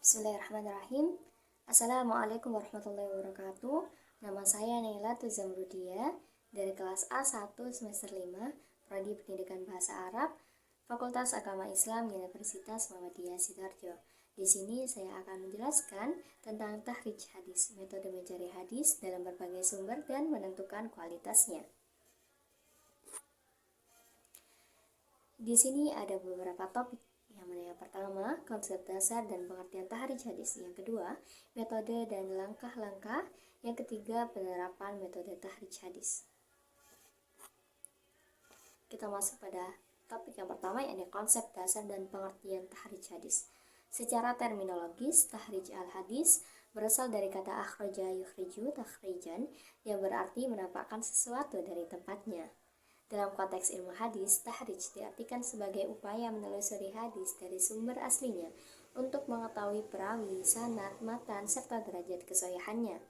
Bismillahirrahmanirrahim. Assalamualaikum warahmatullahi wabarakatuh. Nama saya Naila Tuzamrudia dari kelas A1 semester 5, Prodi Pendidikan Bahasa Arab, Fakultas Agama Islam Universitas Muhammadiyah Sidoarjo. Di sini saya akan menjelaskan tentang tahrij hadis, metode mencari hadis dalam berbagai sumber dan menentukan kualitasnya. Di sini ada beberapa topik. Yang pertama, konsep dasar dan pengertian tahrij hadis. Yang kedua, metode dan langkah-langkah. Yang ketiga, penerapan metode tahrij hadis. Kita masuk pada topik yang pertama, yakni konsep dasar dan pengertian tahrij hadis. Secara terminologis, tahrij al-hadis berasal dari kata akhraja yukhriju takhrijan, yang berarti menampakkan sesuatu dari tempatnya. Dalam konteks ilmu hadis, tahrij diartikan sebagai upaya menelusuri hadis dari sumber aslinya untuk mengetahui perawi, sanad, matan, serta derajat kesahihannya.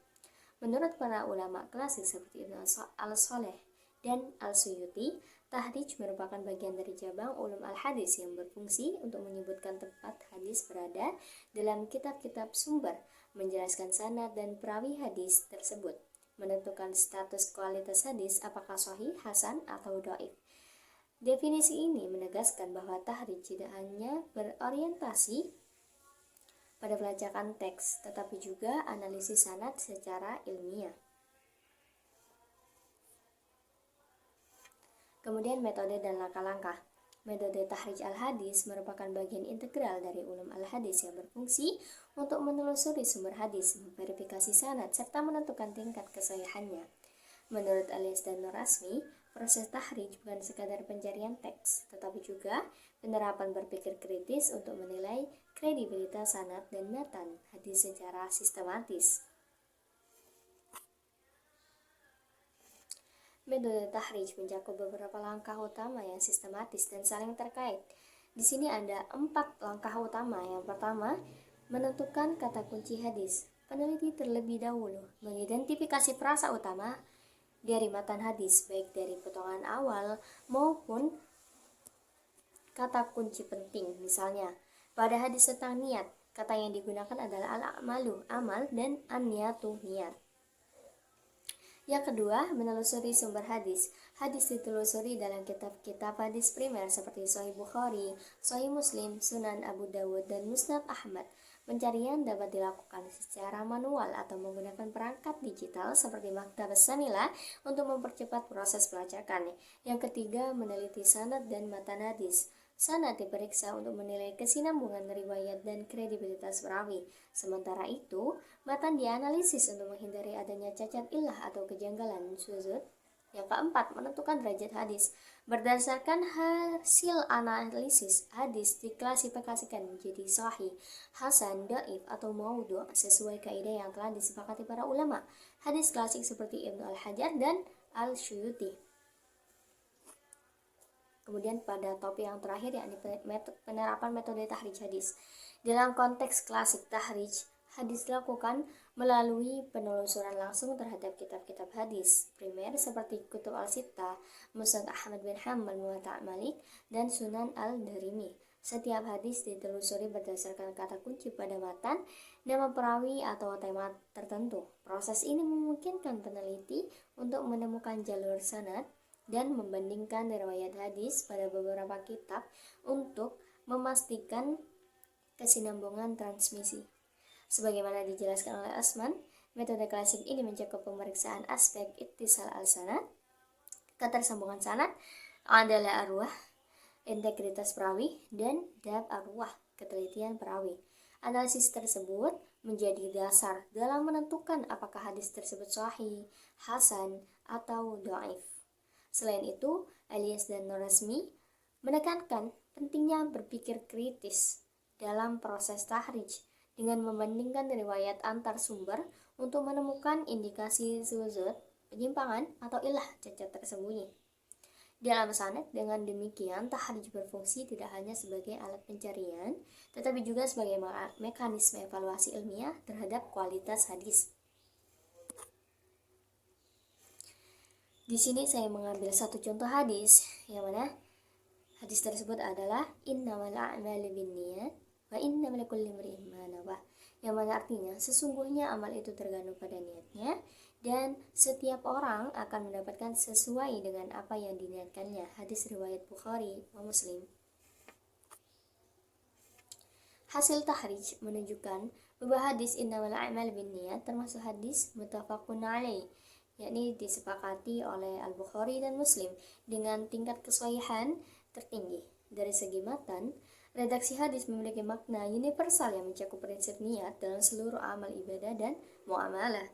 Menurut para ulama klasik seperti Ibnu al-Sholeh dan al-Suyuti, tahrij merupakan bagian dari cabang ulum al-hadis yang berfungsi untuk menyebutkan tempat hadis berada dalam kitab-kitab sumber, menjelaskan sanad dan perawi hadis tersebut, menentukan status kualitas hadis apakah sahih, hasan, atau dhaif. Definisi ini menegaskan bahwa tahrij tidak hanya berorientasi pada pelacakan teks, tetapi juga analisis sanad secara ilmiah. Kemudian metode dan langkah-langkah. Metode tahrij al-hadis merupakan bagian integral dari ulum al-hadis yang berfungsi untuk menelusuri sumber hadis, memverifikasi sanad, serta menentukan tingkat kesahihannya. Menurut Alias dan Norasmi, proses tahrij bukan sekadar pencarian teks, tetapi juga penerapan berpikir kritis untuk menilai kredibilitas sanad dan matan hadis secara sistematis. Metode tahrij mencakup beberapa langkah utama yang sistematis dan saling terkait. Di sini ada 4 langkah utama. Yang pertama, menentukan kata kunci hadis. Peneliti terlebih dahulu mengidentifikasi frasa utama dari matan hadis, baik dari potongan awal maupun kata kunci penting. Misalnya, pada hadis tentang niat, kata yang digunakan adalah al-a'malu, amal, dan an-niyatu, niat. Yang kedua, menelusuri sumber hadis. Hadis ditelusuri dalam kitab-kitab hadis primer seperti Sahih Bukhari, Sahih Muslim, Sunan Abu Dawud, dan Musnad Ahmad. Pencarian dapat dilakukan secara manual atau menggunakan perangkat digital seperti Maktabas Samila untuk mempercepat proses pelacakan. Yang ketiga, meneliti sanad dan matan hadis. Sanad diperiksa untuk menilai kesinambungan riwayat dan kredibilitas perawi. Sementara itu, matan dianalisis untuk menghindari adanya cacat illah atau kejanggalan syuzud. Yang keempat, menentukan derajat hadis. Berdasarkan hasil analisis, hadis diklasifikasikan menjadi sahih, hasan, dhaif, atau maudhu' sesuai kaidah yang telah disepakati para ulama hadis klasik seperti Ibnu al-Hajar dan al-Suyuti. Kemudian pada topik yang terakhir, yakni penerapan metode tahrij hadis. Dalam konteks klasik, tahrij hadis dilakukan melalui penelusuran langsung terhadap kitab-kitab hadis primer seperti Kutub al-Sittah, Musnad Ahmad bin Hanbal, Muwatta' Malik, dan Sunan al-Darimi. Setiap hadis ditelusuri berdasarkan kata kunci pada matan, nama perawi, atau tema tertentu. Proses ini memungkinkan peneliti untuk menemukan jalur sanad dan membandingkan riwayat hadis pada beberapa kitab untuk memastikan kesinambungan transmisi. Sebagaimana dijelaskan oleh Asman, metode klasik ini mencakup pemeriksaan aspek ittisal al-sanad, ketersambungan sanad, adalah arwah, integritas perawi, dan dab arwah, ketelitian perawi. Analisis tersebut menjadi dasar dalam menentukan apakah hadis tersebut sahih, hasan, atau dhaif. Selain itu, Alias dan Norasmi menekankan pentingnya berpikir kritis dalam proses tahrij dengan membandingkan riwayat antar sumber untuk menemukan indikasi syuzud, penyimpangan, atau illah cacat tersembunyi dalam sanad. Dengan demikian, tahrij berfungsi tidak hanya sebagai alat pencarian, tetapi juga sebagai mekanisme evaluasi ilmiah terhadap kualitas hadis. Di sini saya mengambil satu contoh hadis, yang mana hadis tersebut adalah innamal a'malu binniyat wa innamal likulli imri'in ma nawah, yang mana artinya sesungguhnya amal itu tergantung pada niatnya dan setiap orang akan mendapatkan sesuai dengan apa yang diniatkannya. Hadis riwayat Bukhari wa Muslim. Hasil tahrij menunjukkan bahwa hadis innamal a'mal binniyat termasuk hadis muttafaqun alaih, yakni disepakati oleh Al-Bukhari dan Muslim dengan tingkat kesahihan tertinggi. Dari segi matan, redaksi hadis memiliki makna universal yang mencakup prinsip niat dalam seluruh amal ibadah dan muamalah.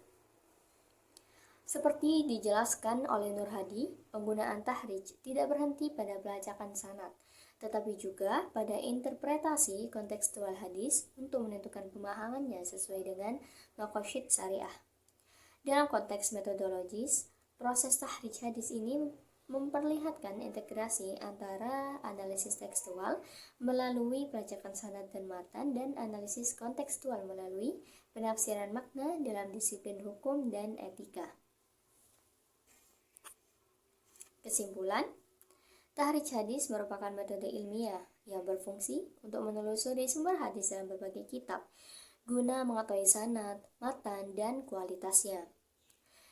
Seperti dijelaskan oleh Nur Hadi, penggunaan tahrij tidak berhenti pada pelacakan sanad, tetapi juga pada interpretasi kontekstual hadis untuk menentukan pemahamannya sesuai dengan maqasid syariah. Dalam konteks metodologis, proses tahrij hadis ini memperlihatkan integrasi antara analisis tekstual melalui pelacakan sanad dan matan dan analisis kontekstual melalui penafsiran makna dalam disiplin hukum dan etika. Kesimpulan, tahrij hadis merupakan metode ilmiah yang berfungsi untuk menelusuri sumber hadis dalam berbagai kitab guna mengetahui sanad, matan, dan kualitasnya.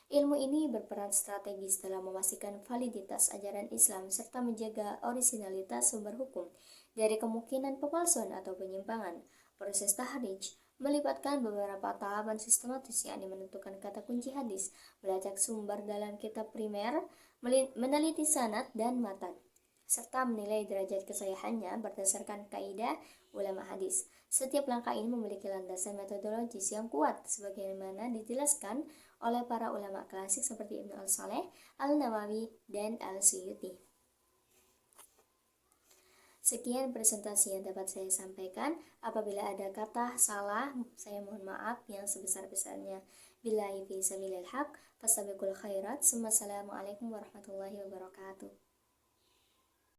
Ilmu ini berperan strategis dalam memastikan validitas ajaran Islam serta menjaga orisinalitas sumber hukum dari kemungkinan pemalsuan atau penyimpangan. Proses tahrij melibatkan beberapa tahapan sistematis, yakni menentukan kata kunci hadis, melacak sumber dalam kitab primer, meneliti sanad dan matan, serta menilai derajat kesahihannya berdasarkan kaidah ulama hadis. Setiap langkah ini memiliki landasan metodologis yang kuat sebagaimana dijelaskan oleh para ulama klasik seperti Ibnu Al-Saleh, Al-Nawawi, dan Al-Suyuti. Sekian presentasi yang dapat saya sampaikan. Apabila ada kata salah, saya mohon maaf yang sebesar-besarnya. Billahi fi sabilil haq, fastabiqul khairat. Assalamualaikum warahmatullahi wabarakatuh.